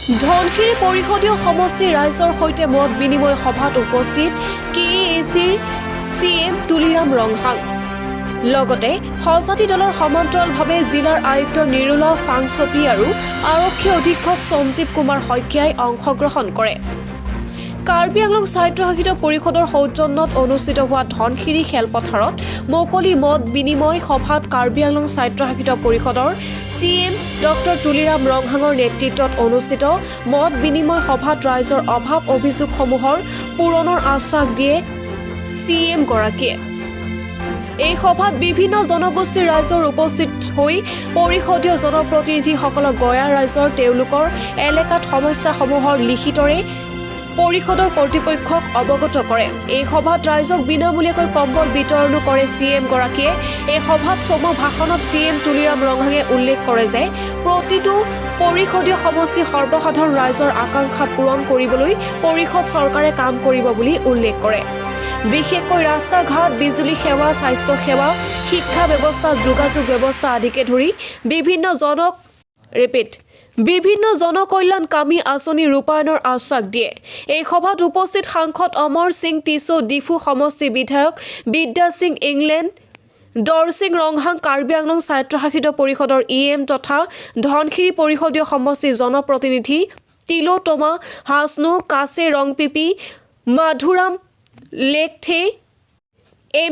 ধনশিৰি পৰিষদীয় সমষ্টিৰ ৰাইজৰ সৈতে মত বিনিময় সভাত উপস্থিত KACৰ CM তুলিৰাম ৰংহাং। লগতে সজাতি দলৰ সমান্তৰালভাৱে জিলাৰ আয়ুক্ত নিৰুলা ফাংচপি আৰু আৰক্ষী অধীক্ষক সঞ্জীৱ কুমাৰ শইকীয়াই অংশগ্ৰহণ কৰে। কাৰ্বি আংলং স্বায়ত্তশাসিত পৰিষদৰ সৌজন্যত অনুষ্ঠিত হোৱা ধনশিৰি খেলপথাৰত মুকলি মত বিনিময় সভাত কাৰ্বি আংলং স্বায়ত্তশাসিত পৰিষদৰ CM ডক্টৰ তুলিৰাম ৰংহাঙৰ নেতৃত্বত অনুষ্ঠিত মত বিনিময় সভাত ৰাইজৰ অভাৱ অভিযোগসমূহৰ পূৰণৰ আশ্বাস দিয়ে CM গৰাকীয়ে। এই সভাত বিভিন্ন জনগোষ্ঠীৰ ৰাইজৰ উপস্থিত হৈ পৰিষদীয় জনপ্ৰতিনিধিসকলক গয়া ৰাইজৰ তেওঁলোকৰ এলেকাত সমস্যাসমূহৰ লিখিতৰে পৰিষদৰ কৰ্তৃপক্ষক অৱগত কৰে। এই সভাত ৰাইজক বিনামূলীয়াকৈ কম্বল বিতৰণো কৰে CM গৰাকীয়ে। এই সভাত চমু ভাষণত CM তুলিৰাম ৰংহাঙে উল্লেখ কৰে যে প্ৰতিটো পৰিষদীয় সমষ্টি সৰ্বসাধাৰণ ৰাইজৰ আকাংক্ষা পূৰণ কৰিবলৈ পৰিষদ চৰকাৰে কাম কৰিব বুলি উল্লেখ কৰে। বিশেষকৈ ৰাস্তা ঘাট, বিজুলী সেৱা, স্বাস্থ্য সেৱা, শিক্ষা ব্যৱস্থা, যোগাযোগ ব্যৱস্থা আদিকে ধৰি বিভিন্ন জনকল্যাণকামী আঁচনি ৰূপায়ণৰ আশ্বাস দিয়ে। এই সভাত উপস্থিত সাংসদ অমৰ সিং টিছো, ডিফু সমষ্টি বিধায়ক বিদ্যা সিং ইংলেণ্ড, দৰসিং ৰংহাং, কাৰ্বি আংলং স্বায়ত্তশাসিত পৰিষদৰ EM তথা ধনশিৰি পৰিষদীয় সমষ্টিৰ জনপ্ৰতিনিধি তিলোতমা হাছনু, কাছে ৰংপিপি, মাধুৰাম লেকথে,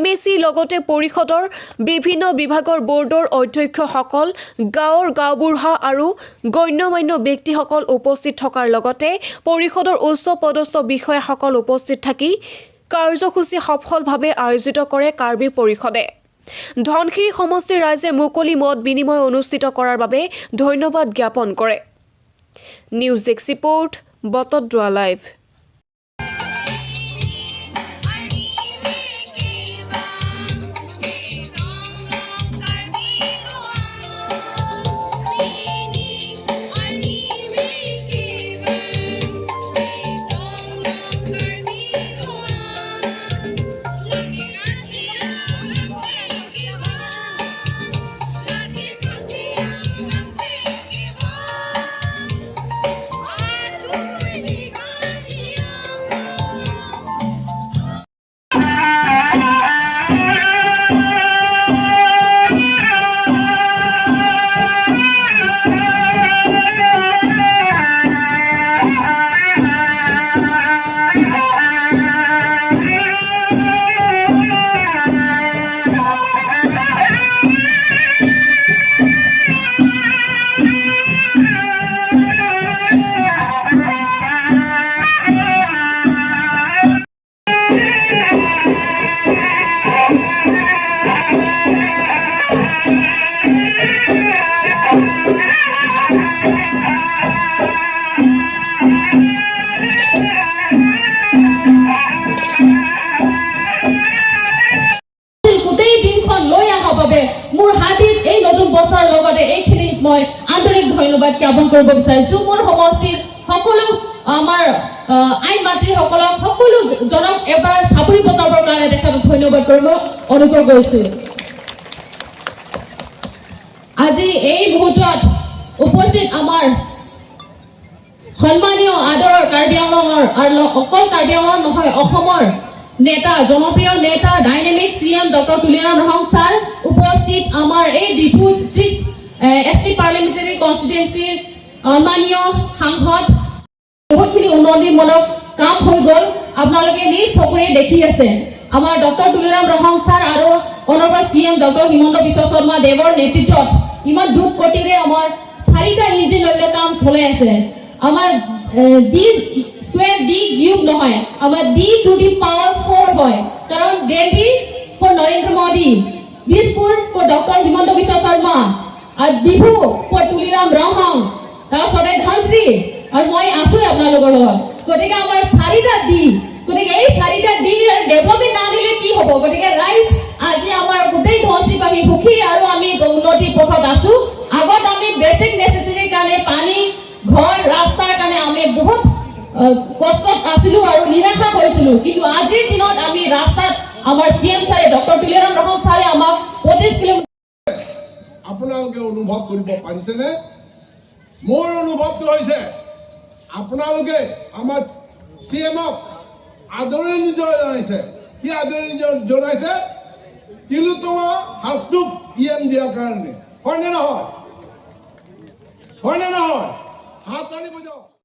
MAC লগতে পৰিষদৰ বিভিন্ন বিভাগৰ বৰ্ডৰ অধ্যক্ষসকল, গাঁৱৰ গাঁওবুঢ়া আৰু গণ্যমান্য ব্যক্তিসকল উপস্থিত থকাৰ লগতে পৰিষদৰ উচ্চ পদস্থ বিষয়াসকল উপস্থিত থাকি কাৰ্যসূচী সফলভাৱে আয়োজিত কৰে কাৰ্বি পৰিষদে। ধনশিৰি সমষ্টিৰ ৰাইজে মুকলি মত বিনিময় অনুষ্ঠিত কৰাৰ বাবে ধন্যবাদ জ্ঞাপন কৰে। News desk report, Batadrava live. মোৰ হাতীত এই নতুন বছৰ লগতে এইখিনি মই আন্তৰিক ধন্যবাদ জ্ঞাপন কৰিব বিচাৰিছোঁ। মোৰ সমষ্টিৰ সকলো আমাৰ আইন মাতৃসকলক সকলো জনক এবাৰ চাপৰি বজাবৰ কাৰণে তেখেতক ধন্যবাদ কৰিব অনুৰোধ কৰিছোঁ। আজি এই মুহূৰ্তত উপস্থিত আমাৰ সন্মানীয় আদৰৰ কাৰ্বি আংলঙৰ আৰু অকল কাৰ্বি আংলং নহয় অসমৰ নেতা, জনপ্ৰিয় নেতা, dynamic CM doctor Tuliram Ronghang sir উপস্থিত আমাৰ এই ডিফু 6 ST পাৰ্লিমেণ্টাৰী কনষ্টিটুৱেঞ্চিৰ সন্মানীয় সাংসদ। বহুতখিনি উন্নতিমূলক কাম হৈ গ'ল, আপোনালোকে নিজ চকুৰে দেখি আছে। আমাৰ ডক্টৰ তুলিৰাম ৰংহাং ছাৰ আৰু অনবৰ CM ডক্টৰ হিমন্ত বিশ্ব শৰ্মা দেৱৰ নেতৃত্বত ইমান দ্ৰুত গতিৰে আমাৰ 4টা ইঞ্জিন লৈ কাম চলাই আছে। আমাৰ D² কিউব নহয়, আমাৰ D to the power 4 হয়। কাৰণ Delhi for Narendra Modi, Dispur for doctor Himanta Biswa Sarma, আৰু ডিফু ফৰ তুলিৰাম ৰংহাং, তাৰপিছতে ধনশ্ৰী আৰু মই আছোঁ আপোনালোকৰ লগত। গতিকে আমাৰ 4টা D, গতিকে এই 4টা D ডেভেলপমেণ্ট না দিলে কি হ'ব? গতিকে ৰাইজ আজি আমাৰ গোটেই ধনশ্ৰীত আমি সুখী আৰু আমি উন্নতি পথত আছোঁ। আগত আমি বেছিক নেচেচিটিৰ কাৰণে পানী, ঘৰ, ৰাস্তাৰ কাৰণে আমি বহুত কষ্টত আছিলোঁ আৰু নিৰাশা কৰিছিলোঁ, কিন্তু আজিৰ দিনত আমি ৰাস্তাত আমাৰ CM ছাৰে ডক্টৰ তুলিৰাম ৰংহাং ছাৰে আমাক 25 কিলোমিটাৰ। আপোনালোকে অনুভৱ কৰিব পাৰিছেনে? মোৰ অনুভৱটো হৈছে আপোনালোকে আমাৰ CMক আদৰণি জনাইছে। কি আদৰণি জনাইছে? তিলোত্তমা হাজটোক EM দিয়াৰ কাৰণে। হয়নে নহয়? হয়নে নহয়? হাত তালি বজাওক।